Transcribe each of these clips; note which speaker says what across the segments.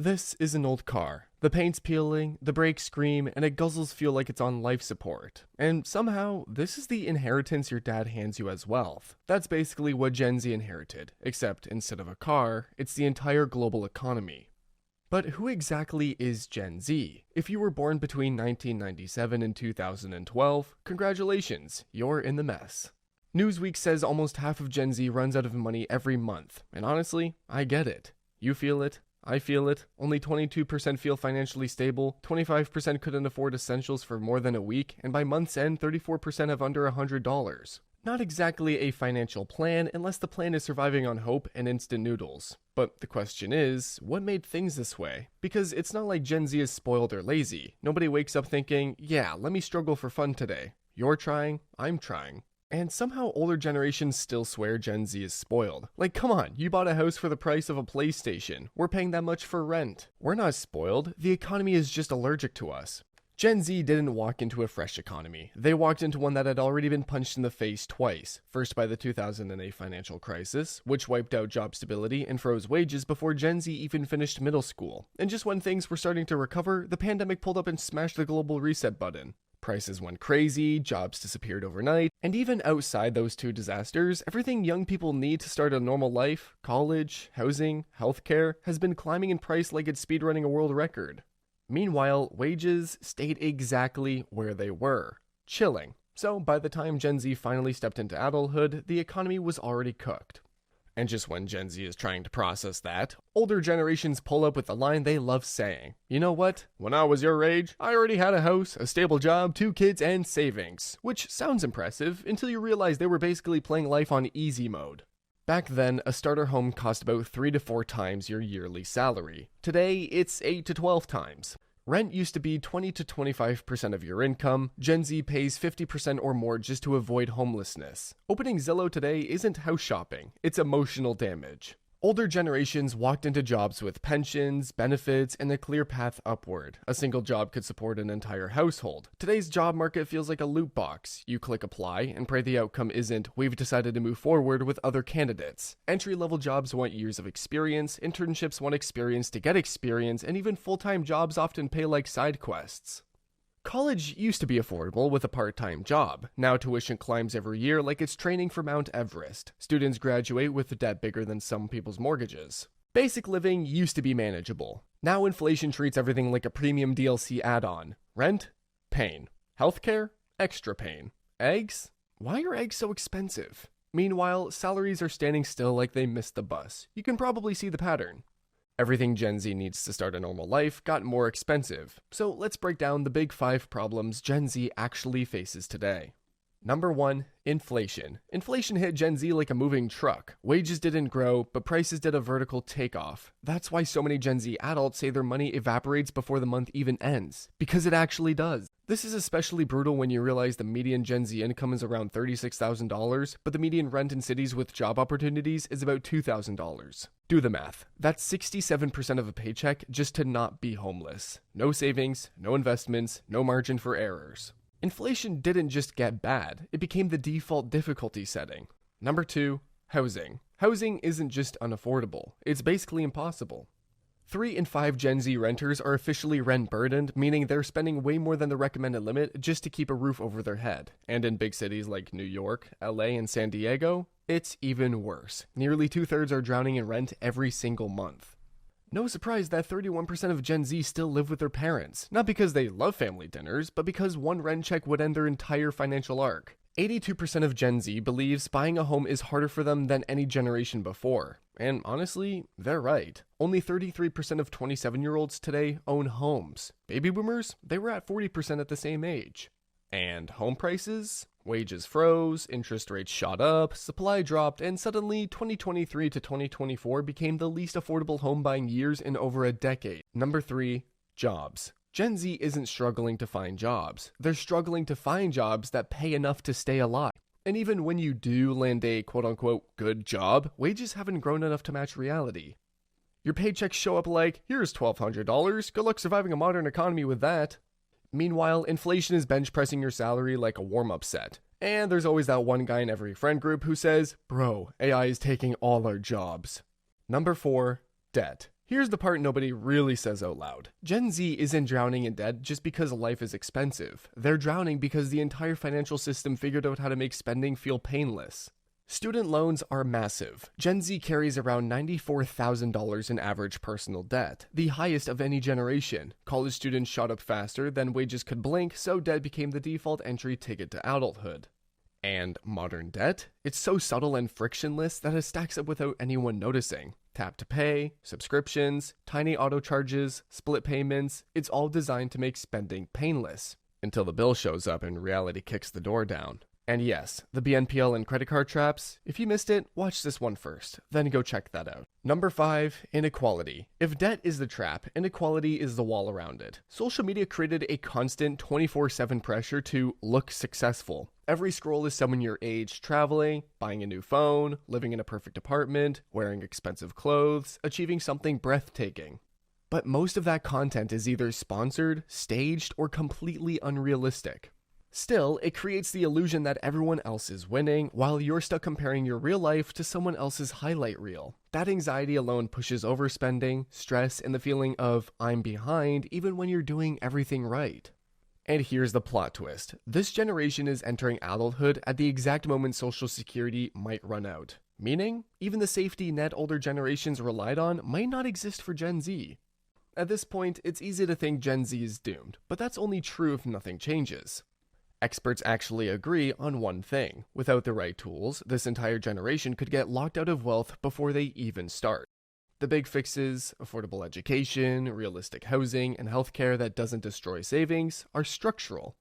Speaker 1: This is an old car. The paint's peeling, the brakes scream, and it guzzles feel like it's on life support. And somehow, this is the inheritance your dad hands you as wealth. That's basically what Gen Z inherited, except instead of a car, it's the entire global economy. But who exactly is Gen Z? If you were born between 1997 and 2012, congratulations, you're in the mess. Newsweek says almost half of Gen Z runs out of money every month, and honestly, I get it. You feel it. I feel it. Only 22% feel financially stable, 25% couldn't afford essentials for more than a week, and by month's end, 34% have under $100. Not exactly a financial plan unless the plan is surviving on hope and instant noodles. But the question is, what made things this way? Because it's not like Gen Z is spoiled or lazy. Nobody wakes up thinking, yeah, let me struggle for fun today. You're trying, I'm trying. And somehow older generations still swear Gen Z is spoiled. Like, come on, you bought a house for the price of a PlayStation. We're paying that much for rent. We're not spoiled. The economy is just allergic to us. Gen Z didn't walk into a fresh economy. They walked into one that had already been punched in the face twice. First by the 2008 financial crisis, which wiped out job stability and froze wages before Gen Z even finished middle school. And just when things were starting to recover, the pandemic pulled up and smashed the global reset button. Prices went crazy, jobs disappeared overnight, and even outside those two disasters, everything young people need to start a normal life, college, housing, healthcare, has been climbing in price like it's speedrunning a world record. Meanwhile, wages stayed exactly where they were, chilling. So by the time Gen Z finally stepped into adulthood, the economy was already cooked. And just when Gen Z is trying to process that, older generations pull up with the line they love saying. You know what? When I was your age, I already had a house, a stable job, 2 kids, and savings. Which sounds impressive until you realize they were basically playing life on easy mode. Back then, a starter home cost about 3 to 4 times your yearly salary. Today, it's 8 to 12 times. Rent used to be 20 to 25% of your income. Gen Z pays 50% or more just to avoid homelessness. Opening Zillow today isn't house shopping, it's emotional damage. Older generations walked into jobs with pensions, benefits, and a clear path upward. A single job could support an entire household. Today's job market feels like a loot box. You click apply and pray the outcome isn't, we've decided to move forward with other candidates. Entry-level jobs want years of experience, internships want experience to get experience, and even full-time jobs often pay like side quests. College used to be affordable with a part-time job. Now tuition climbs every year like it's training for Mount Everest. Students graduate with debt bigger than some people's mortgages. Basic living used to be manageable. Now inflation treats everything like a premium DLC add-on. Rent? Pain. Healthcare? Extra pain. Eggs? Why are eggs so expensive? Meanwhile, salaries are standing still like they missed the bus. You can probably see the pattern. Everything Gen Z needs to start a normal life got more expensive. So let's break down the big 5 problems Gen Z actually faces today. Number 1, inflation. Inflation hit Gen Z like a moving truck. Wages didn't grow, but prices did a vertical takeoff. That's why so many Gen Z adults say their money evaporates before the month even ends. Because it actually does. This is especially brutal when you realize the median Gen Z income is around $36,000, but the median rent in cities with job opportunities is about $2,000. Do the math. That's 67% of a paycheck just to not be homeless. No savings, no investments, no margin for errors. Inflation didn't just get bad, it became the default difficulty setting. Number 2, housing. Housing isn't just unaffordable, it's basically impossible. 3 in 5 Gen Z renters are officially rent burdened, meaning they're spending way more than the recommended limit just to keep a roof over their head. And in big cities like New York, LA, and San Diego, it's even worse. Nearly 2/3 are drowning in rent every single month. No surprise that 31% of Gen Z still live with their parents, not because they love family dinners, but because one rent check would end their entire financial arc. 82% of Gen Z believes buying a home is harder for them than any generation before. And honestly, they're right. Only 33% of 27-year-olds today own homes. Baby boomers, they were at 40% at the same age. And home prices? Wages froze, interest rates shot up, supply dropped, and suddenly 2023 to 2024 became the least affordable home buying years in over a decade. Number 3, jobs. Gen Z isn't struggling to find jobs. They're struggling to find jobs that pay enough to stay alive. And even when you do land a quote-unquote good job, wages haven't grown enough to match reality. Your paychecks show up like, here's $1,200, good luck surviving a modern economy with that. Meanwhile, inflation is bench pressing your salary like a warm-up set. And there's always that one guy in every friend group who says, bro, AI is taking all our jobs. Number 4, debt. Here's the part nobody really says out loud. Gen Z isn't drowning in debt just because life is expensive. They're drowning because the entire financial system figured out how to make spending feel painless. Student loans are massive. Gen Z carries around $94,000 in average personal debt, the highest of any generation. College students shot up faster than wages could blink, so debt became the default entry ticket to adulthood. And modern debt? It's so subtle and frictionless that it stacks up without anyone noticing. Tap to pay, subscriptions, tiny auto charges, split payments, it's all designed to make spending painless. Until the bill shows up and reality kicks the door down. And yes, the BNPL and credit card traps, if you missed it, watch this one first, then go check that out. Number 5, inequality. If debt is the trap, inequality is the wall around it. Social media created a constant 24/7 pressure to look successful. Every scroll is someone your age traveling, buying a new phone, living in a perfect apartment, wearing expensive clothes, achieving something breathtaking. But most of that content is either sponsored, staged, or completely unrealistic. Still, it creates the illusion that everyone else is winning, while you're stuck comparing your real life to someone else's highlight reel. That anxiety alone pushes overspending, stress, and the feeling of I'm behind even when you're doing everything right. And here's the plot twist. This generation is entering adulthood at the exact moment Social Security might run out. Meaning, even the safety net older generations relied on might not exist for Gen Z. At this point, it's easy to think Gen Z is doomed, but that's only true if nothing changes. Experts actually agree on one thing. Without the right tools, this entire generation could get locked out of wealth before they even start. The big fixes, affordable education, realistic housing, and healthcare that doesn't destroy savings, are structural.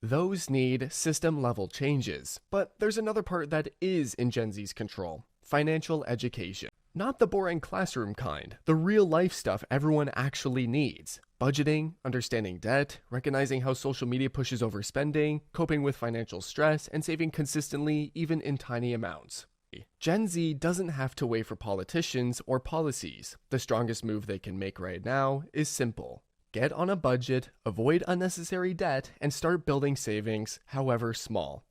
Speaker 1: Those need system-level changes. But there's another part that is in Gen Z's control: financial education. Not the boring classroom kind, the real-life stuff everyone actually needs. Budgeting, understanding debt, recognizing how social media pushes overspending, coping with financial stress, and saving consistently even in tiny amounts. Gen Z doesn't have to wait for politicians or policies. The strongest move they can make right now is simple. Get on a budget, avoid unnecessary debt, and start building savings, however small.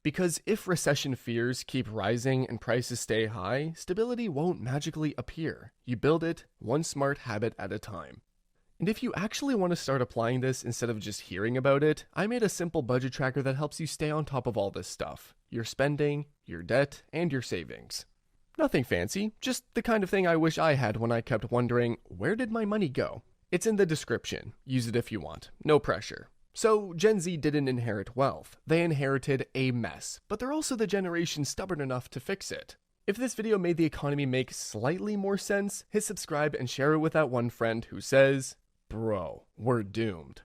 Speaker 1: Because if recession fears keep rising and prices stay high, stability won't magically appear. You build it one smart habit at a time. And if you actually want to start applying this instead of just hearing about it, I made a simple budget tracker that helps you stay on top of all this stuff. Your spending, your debt, and your savings. Nothing fancy, just the kind of thing I wish I had when I kept wondering, where did my money go? It's in the description. Use it if you want. No pressure. So, Gen Z didn't inherit wealth. They inherited a mess, but they're also the generation stubborn enough to fix it. If this video made the economy make slightly more sense, hit subscribe and share it with that one friend who says, "Bro, we're doomed."